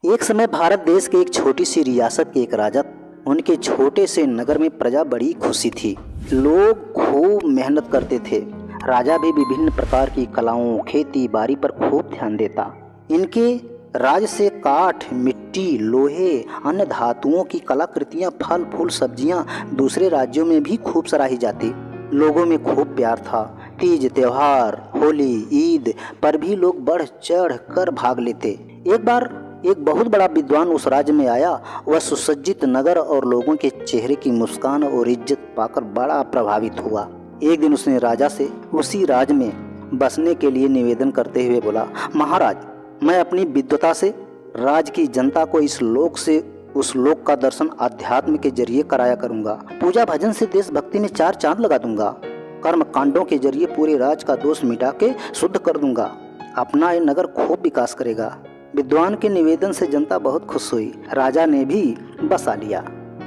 एक समय भारत देश के एक छोटी सी रियासत के एक राजा, उनके छोटे से नगर में प्रजा बड़ी खुशी थी। लोग खूब मेहनत करते थे। राजा भी विभिन्न प्रकार की कलाओं, खेती बाड़ी पर खूब ध्यान देता। इनके राज से काठ, मिट्टी, लोहे, अन्य धातुओं की कलाकृतियां, फल फूल, सब्जियां दूसरे राज्यों में भी खूब सराही जाती। लोगों में खूब प्यार था। तीज त्योहार, होली, ईद पर भी लोग बढ़ चढ़ कर भाग लेते। एक बार एक बहुत बड़ा विद्वान उस राज्य में आया। वह सुसज्जित नगर और लोगों के चेहरे की मुस्कान और इज्जत पाकर बड़ा प्रभावित हुआ। एक दिन उसने राजा से उसी राज्य में बसने के लिए निवेदन करते हुए बोला, महाराज, मैं अपनी विद्वता से राज्य की जनता को इस लोक से उस लोक का दर्शन अध्यात्म के जरिए कराया करूंगा। पूजा भजन से देशभक्ति में चार चांद लगा दूंगा। कर्म कांडों के जरिए पूरे राज्य का दोष मिटा के शुद्ध कर दूंगा। अपना ये नगर खूब विकास करेगा। विद्वान के निवेदन से जनता बहुत खुश हुई। राजा ने भी बसा लिया।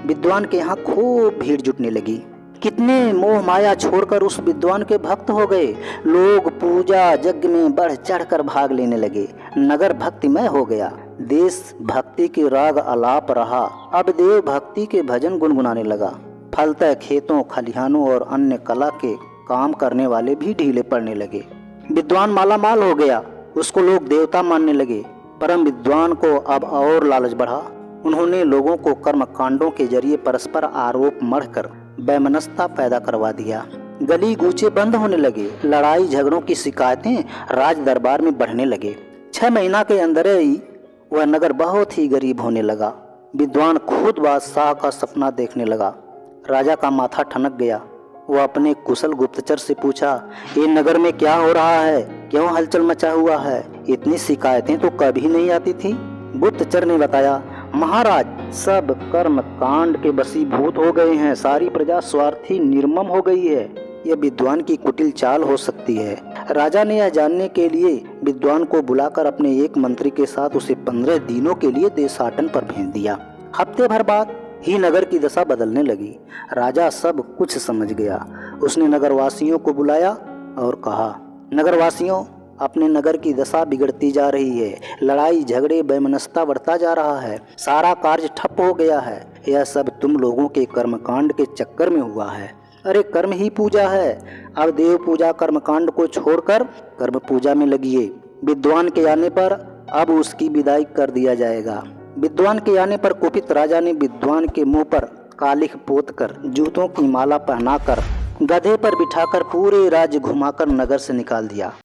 विद्वान के यहाँ खूब भीड़ जुटने लगी। कितने मोह माया छोड़कर उस विद्वान के भक्त हो गए। लोग पूजा यज्ञ में बढ़ चढ़कर भाग लेने लगे। नगर भक्तिमय हो गया। देश भक्ति के राग आलाप रहा। अब देव भक्ति के भजन गुनगुनाने लगा। फलतः खेतों, खलिहानों और अन्य कला के काम करने वाले भी ढीले पड़ने लगे। विद्वान मालामाल हो गया। उसको लोग देवता मानने लगे। परम विद्वान को अब और लालच बढ़ा। उन्होंने लोगों को कर्म कांडों के जरिए परस्पर आरोप मढ़कर वैमनस्यता पैदा करवा दिया। गली गूचे बंद होने लगे। लड़ाई झगड़ों की शिकायतें राज दरबार में बढ़ने लगे। 6 महीना के अंदर ही वह नगर बहुत ही गरीब होने लगा। विद्वान खुद बादशाह का सपना देखने लगा। राजा का माथा ठनक गया। वह अपने कुशल गुप्तचर से पूछा, ये नगर में क्या हो रहा है? क्यों हलचल मचा हुआ है? इतनी शिकायतें तो कभी नहीं आती थी। गुप्तचर ने बताया, महाराज, सब कर्म कांड के बसीभूत हो गए हैं। सारी प्रजा स्वार्थी निर्मम हो गई है। यह विद्वान की कुटिल चाल हो सकती है। राजा ने यह जानने के लिए विद्वान को बुलाकर अपने एक मंत्री के साथ उसे 15 दिनों के लिए देशाटन पर भेज दिया। हफ्ते भर बाद ही नगर की दशा बदलने लगी। राजा सब कुछ समझ गया। उसने नगरवासियों को बुलाया और कहा, नगरवासियों, अपने नगर की दशा बिगड़ती जा रही है। लड़ाई झगड़े, वैमनस्यता बढ़ता जा रहा है। सारा कार्य ठप हो गया है। यह सब तुम लोगों के कर्मकांड के चक्कर में हुआ है। अरे कर्म ही पूजा है। अब देव पूजा कर्मकांड को छोड़कर कर्म पूजा में लगिए। विद्वान के आने पर अब उसकी विदाई कर दिया जाएगा। विद्वान के आने पर कुपित राजा ने विद्वान के मुंह पर कालिख पोतकर, जूतों की माला पहनाकर, गधे पर बिठाकर पूरे राज्य घुमाकर नगर से निकाल दिया।